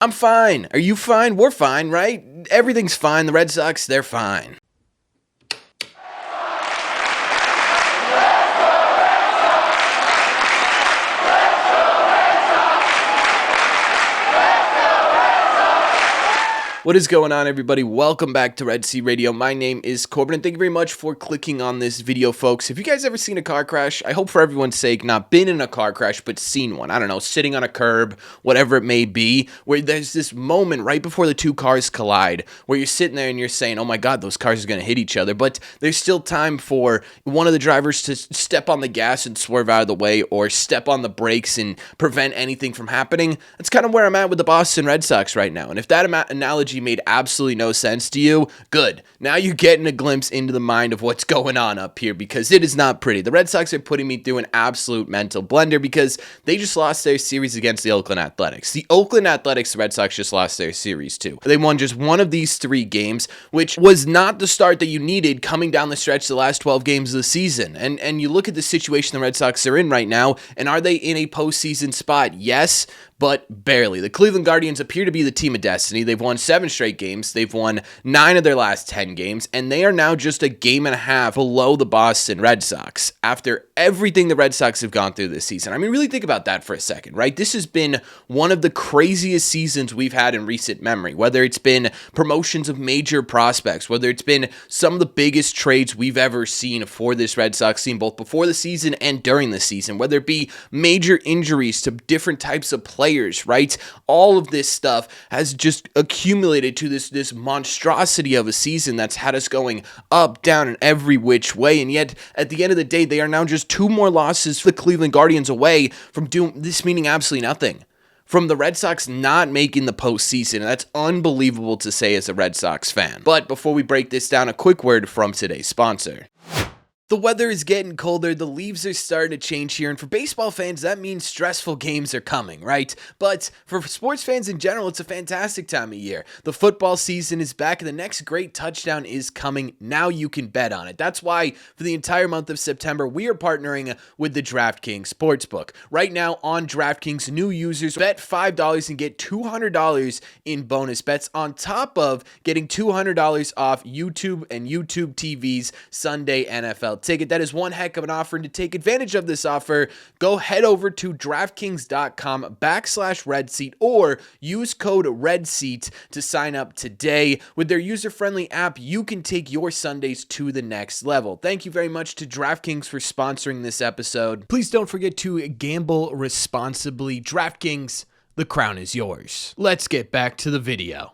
I'm fine. Are you fine? We're fine, right? Everything's fine. The Red Sox, they're fine. What is going on, everybody? Welcome back to Red Sea Radio. My name is Corbin, and thank you very much for clicking on this video, folks. Have you guys ever seen a car crash? I hope for everyone's sake, not been in a car crash, but seen one. I don't know, sitting on a curb, whatever it may be, where there's this moment right before the two cars collide, where you're sitting there and you're saying, oh my God, those cars are going to hit each other, but there's still time for one of the drivers to step on the gas and swerve out of the way, or step on the brakes and prevent anything from happening. That's kind of where I'm at with the Boston Red Sox right now, and if that analogy made absolutely no sense to you, good. Now you're getting a glimpse into the mind of what's going on up here, because it is not pretty. The Red Sox are putting me through an absolute mental blender because they just lost their series against the Oakland Athletics. The Oakland Athletics, the Red Sox just lost their series to. They won just one of these three games, which was not the start that you needed coming down the stretch the last 12 games of the season. And you look at the situation the Red Sox are in right now, and are they in a postseason spot? Yes, but barely. The Cleveland Guardians appear to be the team of destiny. They've won 7 straight games. They've won 9 of their last 10 games, and they are now just a game and a half below the Boston Red Sox after everything the Red Sox have gone through this season. I mean, really think about that for a second, right? This has been one of the craziest seasons we've had in recent memory, whether it's been promotions of major prospects, whether it's been some of the biggest trades we've ever seen for this Red Sox team, both before the season and during the season, whether it be major injuries to different types of players, right? All of this stuff has just accumulated to this monstrosity of a season that's had us going up, down, and every which way. And yet, at the end of the day, they are now just 2 more losses for the Cleveland Guardians away from doing this, meaning absolutely nothing. From the Red Sox not making the postseason. And that's unbelievable to say as a Red Sox fan. But before we break this down, a quick word from today's sponsor. The weather is getting colder, the leaves are starting to change here, and for baseball fans, that means stressful games are coming, right? But for sports fans in general, it's a fantastic time of year. The football season is back, and the next great touchdown is coming. Now you can bet on it. That's why, for the entire month of September, we are partnering with the DraftKings Sportsbook. Right now, on DraftKings, new users bet $5 and get $200 in bonus bets, on top of getting $200 off YouTube and YouTube TV's Sunday NFL ticket. That is one heck of an offer, and to take advantage of this offer, go head over to DraftKings.com/RedSeat or use code REDSEAT to sign up today. With their user-friendly app, you can take your Sundays to the next level. Thank you very much to DraftKings for sponsoring this episode. Please don't forget to gamble responsibly. DraftKings, the crown is yours. Let's get back to the video.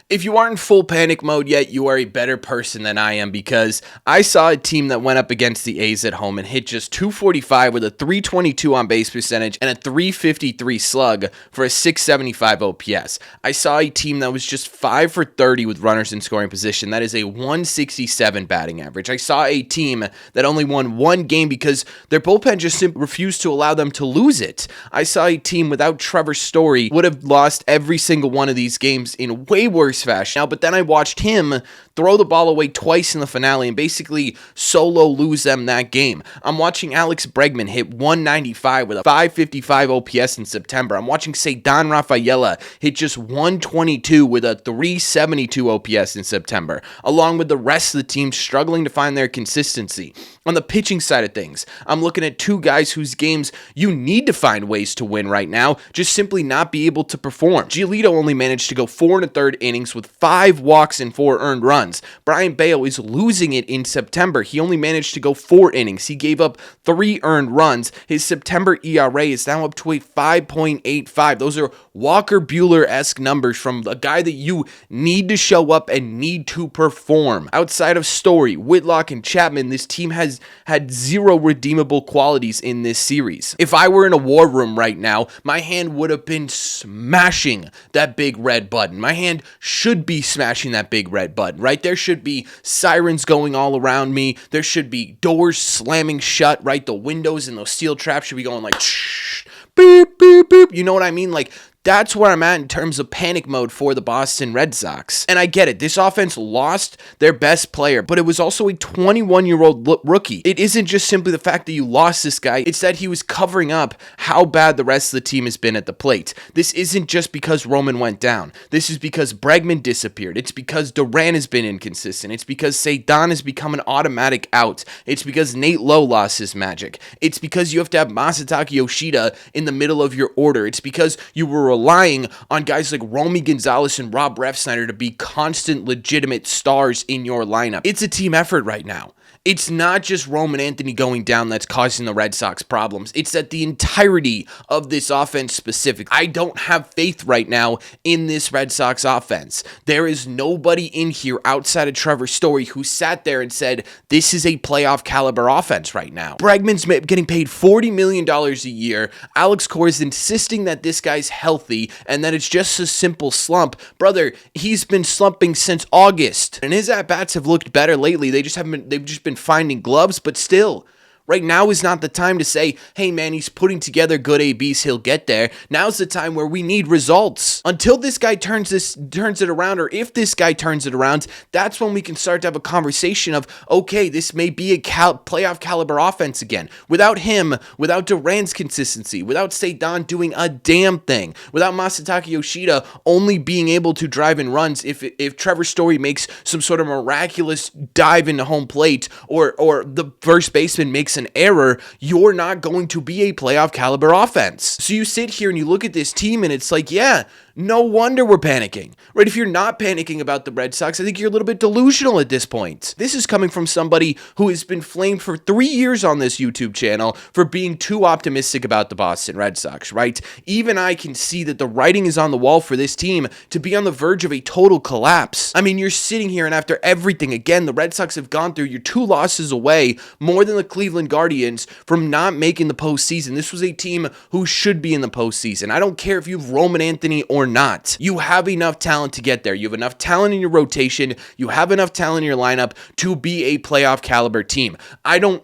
If you aren't in full panic mode yet, you are a better person than I am, because I saw a team that went up against the A's at home and hit just 245 with a 322 on base percentage and a 353 slug for a 675 OPS. I saw a team that was just 5 for 30 with runners in scoring position. That is a 167 batting average. I saw a team that only won one game because their bullpen just simply refused to allow them to lose it. I saw a team without Trevor Story would have lost every single one of these games in way worse fashion. Now, but then I watched him throw the ball away twice in the finale and basically solo lose them that game. I'm watching Alex Bregman hit 195 with a 555 OPS in September. I'm watching Ceddanne Rafaela hit just 122 with a 372 OPS in September, along with the rest of the team struggling to find their consistency. On the pitching side of things, I'm looking at 2 guys whose games you need to find ways to win right now, just simply not be able to perform. Giolito only managed to go 4 1/3 innings with 5 walks and 4 earned runs. Brian Bale is losing it in September. He only managed to go 4 innings. He gave up 3 earned runs. His September ERA is now up to a 5.85. Those are Walker Buehler-esque numbers from a guy that you need to show up and need to perform. Outside of Story, Whitlock, and Chapman, this team has had 0 redeemable qualities in this series. If I were in a war room right now, my hand would have been smashing that big red button. My hand should be smashing that big red button, right? There should be sirens going all around me. There should be doors slamming shut, right? The windows and those steel traps should be going like, shh, beep, beep, beep. You know what I mean? Like, That's where I'm at in terms of panic mode for the Boston Red Sox. And I get it. This offense lost their best player, but it was also a 21-year-old rookie. It isn't just simply the fact that you lost this guy. It's that he was covering up how bad the rest of the team has been at the plate. This isn't just because Roman went down. This is because Bregman disappeared. It's because Duran has been inconsistent. It's because Cedon has become an automatic out. It's because Nate Lowe lost his magic. It's because you have to have Masataka Yoshida in the middle of your order. It's because you were relying on guys like Romy Gonzalez and Rob Refsnyder to be constant, legitimate stars in your lineup. It's a team effort right now. It's not just Roman Anthony going down that's causing the Red Sox problems. It's that the entirety of this offense specifically. I don't have faith right now in this Red Sox offense. There is nobody in here outside of Trevor Story who sat there and said, this is a playoff caliber offense right now. Bregman's getting paid $40 million a year. Alex Cora is insisting that this guy's healthy and that it's just a simple slump. Brother, he's been slumping since August. And his at-bats have looked better lately. They've just been finding gloves, but still, right now is not the time to say, hey man, he's putting together good ABs, he'll get there. Now's the time where we need results. Until this guy turns it around, or if this guy turns it around, that's when we can start to have a conversation of, okay, this may be a playoff caliber offense again. Without him, without Duran's consistency, without Cedon doing a damn thing, without Masataka Yoshida only being able to drive in runs if Trevor Story makes some sort of miraculous dive into home plate, or the first baseman makes an error, you're not going to be a playoff caliber offense. So you sit here and you look at this team and it's like, yeah, no wonder we're panicking, right? If you're not panicking about the Red Sox, I think you're a little bit delusional at this point. This is coming from somebody who has been flamed for 3 years on this YouTube channel for being too optimistic about the Boston Red Sox, right? Even I can see that the writing is on the wall for this team to be on the verge of a total collapse. I mean, you're sitting here and after everything, again, the Red Sox have gone through, you're 2 losses away, more than the Cleveland Guardians, from not making the postseason. This was a team who should be in the postseason. I don't care if you have Roman Anthony or not. You have enough talent to get there. You have enough talent in your rotation. You have enough talent in your lineup to be a playoff caliber team.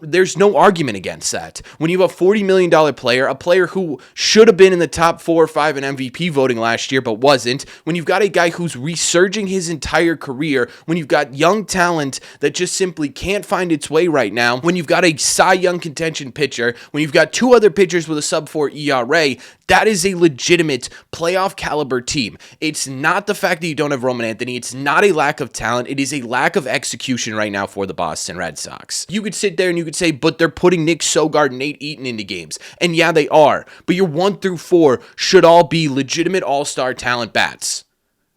There's no argument against that. When you have a $40 million player, a player who should have been in the top 4 or 5 in MVP voting last year, but wasn't, when you've got a guy who's resurging his entire career, when you've got young talent that just simply can't find its way right now, when you've got a Cy Young contention pitcher, when you've got 2 other pitchers with a sub-4 ERA, that is a legitimate playoff caliber team. It's not the fact that you don't have Roman Anthony. It's not a lack of talent. It is a lack of execution right now for the Boston Red Sox. You could sit there and you could say, but they're putting Nick Sogard and Nate Eaton into games. And yeah, they are. But your 1 through 4 should all be legitimate all-star talent bats.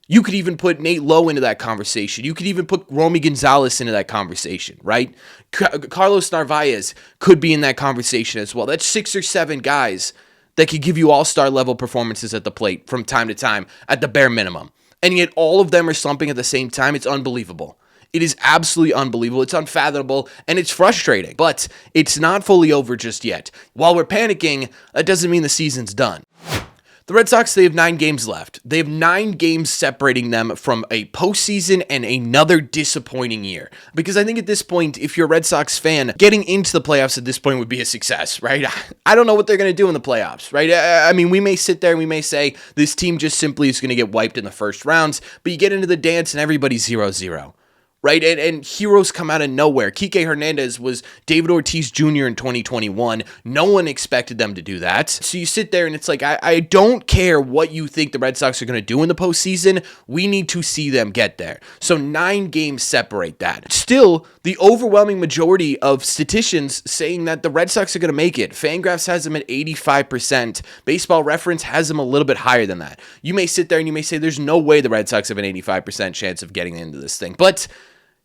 You could even put Nate Lowe into that conversation. You could even put Romy Gonzalez into that conversation, right? Carlos Narvaez could be in that conversation as well. That's 6 or 7 guys that could give you all-star level performances at the plate from time to time at the bare minimum. And yet all of them are slumping at the same time. It's unbelievable. It is absolutely unbelievable. It's unfathomable, and it's frustrating. But it's not fully over just yet. While we're panicking, that doesn't mean the season's done. The Red Sox, they have 9 games left. They have 9 games separating them from a postseason and another disappointing year. Because I think at this point, if you're a Red Sox fan, getting into the playoffs at this point would be a success, right? I don't know what they're going to do in the playoffs, right? I mean, we may sit there and we may say this team just simply is going to get wiped in the first rounds, but you get into the dance and everybody's 0-0. Right? And heroes come out of nowhere. Kike Hernandez was David Ortiz Jr. in 2021. No one expected them to do that. So you sit there and it's like, I don't care what you think the Red Sox are going to do in the postseason. We need to see them get there. So 9 games separate that. Still, the overwhelming majority of statisticians saying that the Red Sox are going to make it. Fangraphs has them at 85%. Baseball Reference has them a little bit higher than that. You may sit there and you may say there's no way the Red Sox have an 85% chance of getting into this thing. But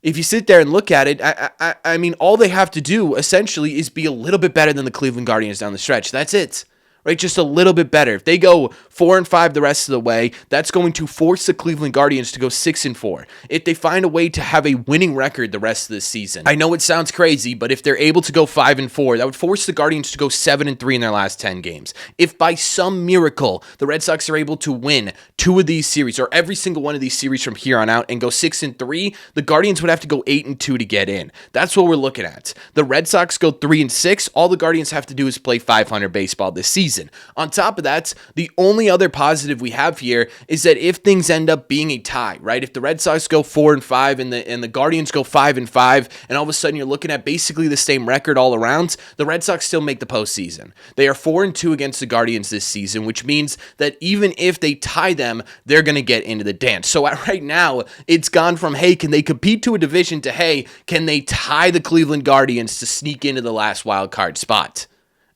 if you sit there and look at it, I mean, all they have to do essentially is be a little bit better than the Cleveland Guardians down the stretch. That's it. Right? Just a little bit better. If they go 4-5 the rest of the way, that's going to force the Cleveland Guardians to go 6-4. If they find a way to have a winning record the rest of the season, I know it sounds crazy, but if they're able to go 5-4, that would force the Guardians to go 7-3 in their last 10 games. If by some miracle the Red Sox are able to win 2 of these series, or every single one of these series from here on out, and go 6-3, the Guardians would have to go 8-2 to get in. That's what we're looking at. The Red Sox go 3-6. All the Guardians have to do is play 500 baseball this season. postseason. On top of that, the only other positive we have here is that if things end up being a tie, right? If the Red Sox go 4-5 and the Guardians go 5-5, and all of a sudden you're looking at basically the same record all around, the Red Sox still make the postseason. They are 4-2 against the Guardians this season, which means that even if they tie them, they're going to get into the dance. So right now, it's gone from, hey, can they compete to a division, to, hey, can they tie the Cleveland Guardians to sneak into the last wild card spot?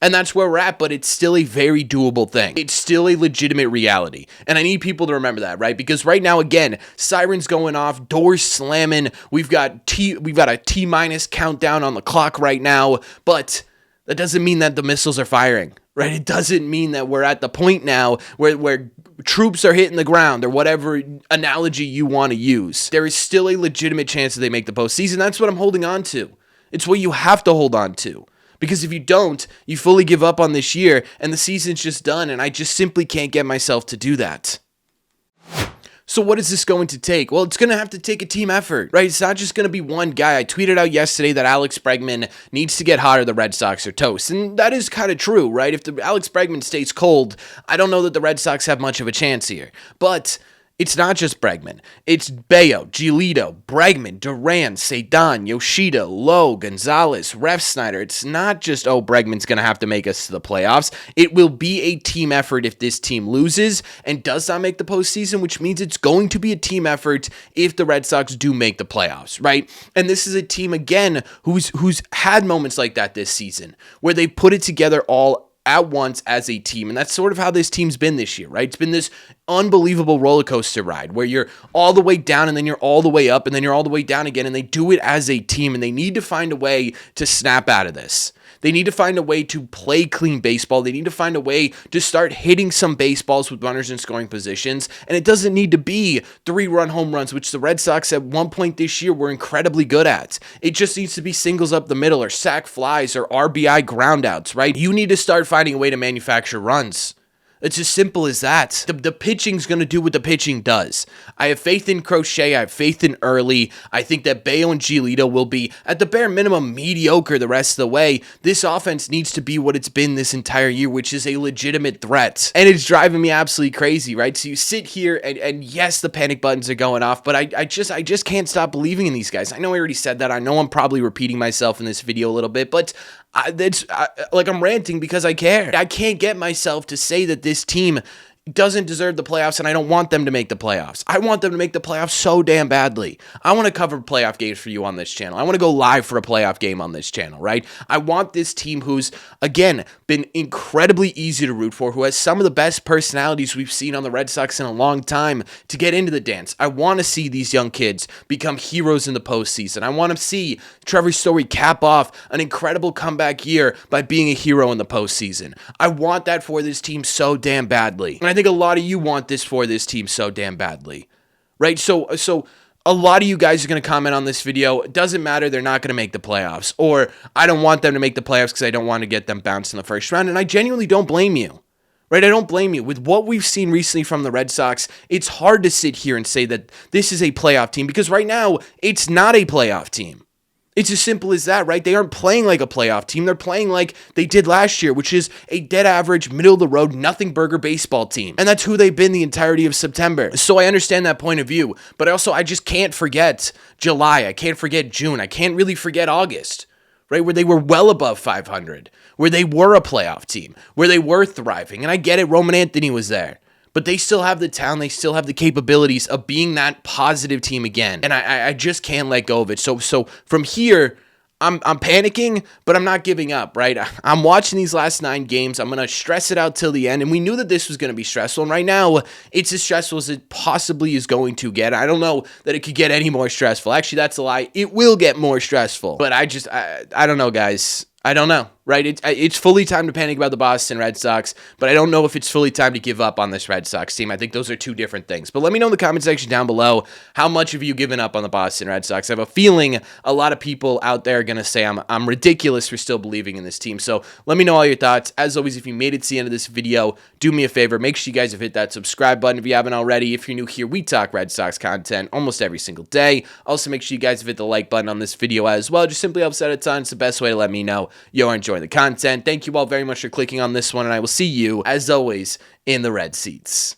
And that's where we're at, but it's still a very doable thing. It's still a legitimate reality. And I need people to remember that, right? Because right now, again, sirens going off, doors slamming. We've got a T- countdown on the clock right now, but that doesn't mean that the missiles are firing, right? It doesn't mean that we're at the point now where troops are hitting the ground, or whatever analogy you want to use. There is still a legitimate chance that they make the postseason. That's what I'm holding on to. It's what you have to hold on to. Because if you don't, you fully give up on this year, and the season's just done, and I just simply can't get myself to do that. So what is this going to take? Well, it's going to have to take a team effort, right? It's not just going to be one guy. I tweeted out yesterday that Alex Bregman needs to get hot or the Red Sox are toast. And that is kind of true, right? If the Alex Bregman stays cold, I don't know that the Red Sox have much of a chance here. But it's not just Bregman. It's Bello, Giolito, Bregman, Duran, Cedon, Yoshida, Lowe, Gonzalez, Refsnyder. It's not just, oh, Bregman's going to have to make us to the playoffs. It will be a team effort if this team loses and does not make the postseason, which means it's going to be a team effort if the Red Sox do make the playoffs, right? And this is a team, again, who's had moments like that this season, where they put it together all at once as a team. And that's sort of how this team's been this year, right? It's been this unbelievable roller coaster ride where you're all the way down and then you're all the way up and then you're all the way down again, and they do it as a team, and they need to find a way to snap out of this. They need to find a way to play clean baseball. They need to find a way to start hitting some baseballs with runners in scoring positions. And it doesn't need to be 3-run home runs, which the Red Sox at one point this year were incredibly good at. It just needs to be singles up the middle, or sac flies, or RBI groundouts, right? You need to start finding a way to manufacture runs. It's as simple as that. The pitching's going to do what the pitching does. I have faith in Crochet. I have faith in Early. I think that Bello and Giolito will be, at the bare minimum, mediocre the rest of the way. This offense needs to be what it's been this entire year, which is a legitimate threat. And it's driving me absolutely crazy, right? So you sit here, and yes, the panic buttons are going off, but I just can't stop believing in these guys. I know I already said that. I know I'm probably repeating myself in this video a little bit, but I'm ranting because I care. I can't get myself to say that this team doesn't deserve the playoffs, and I don't want them to make the playoffs. I want them to make the playoffs so damn badly. I want to cover playoff games for you on this channel. I want to go live for a playoff game on this channel, right? I want this team who's, again, been incredibly easy to root for, who has some of the best personalities we've seen on the Red Sox in a long time, to get into the dance. I want to see these young kids become heroes in the postseason. I want to see Trevor Story cap off an incredible comeback year by being a hero in the postseason. I want that for this team so damn badly. And I think a lot of you want this for this team so damn badly, right? So a lot of you guys are going to comment on this video. It doesn't matter. They're not going to make the playoffs, or I don't want them to make the playoffs because I don't want to get them bounced in the first round. And I genuinely don't blame you, right? I don't blame you. With what we've seen recently from the Red Sox, it's hard to sit here and say that this is a playoff team, because right now it's not a playoff team. It's as simple as that, right? They aren't playing like a playoff team. They're playing like they did last year, which is a dead average, middle-of-the-road, nothing-burger baseball team. And that's who they've been the entirety of September. So I understand that point of view. But I just can't forget July. I can't forget June. I can't really forget August, right? Where they were well above 500, where they were a playoff team, where they were thriving. And I get it, Roman Anthony was there. But they still have the talent, they still have the capabilities of being that positive team again. And I just can't let go of it. So from here, I'm panicking, but I'm not giving up, right? I'm watching these last 9 games. I'm going to stress it out till the end. And we knew that this was going to be stressful. And right now, it's as stressful as it possibly is going to get. I don't know that it could get any more stressful. Actually, that's a lie. It will get more stressful. But I don't know, guys. I don't know, right? It's fully time to panic about the Boston Red Sox, but I don't know if it's fully time to give up on this Red Sox team. I think those are two different things. But let me know in the comment section down below, how much have you given up on the Boston Red Sox? I have a feeling a lot of people out there are going to say I'm ridiculous for still believing in this team. So let me know all your thoughts. As always, if you made it to the end of this video, do me a favor. Make sure you guys have hit that subscribe button if you haven't already. If you're new here, we talk Red Sox content almost every single day. Also, make sure you guys have hit the like button on this video as well. It just simply helps out a ton. It's the best way to let me know you're enjoying enjoying the content. Thank you all very much for clicking on this one, and I will see you, as always, in the red seats.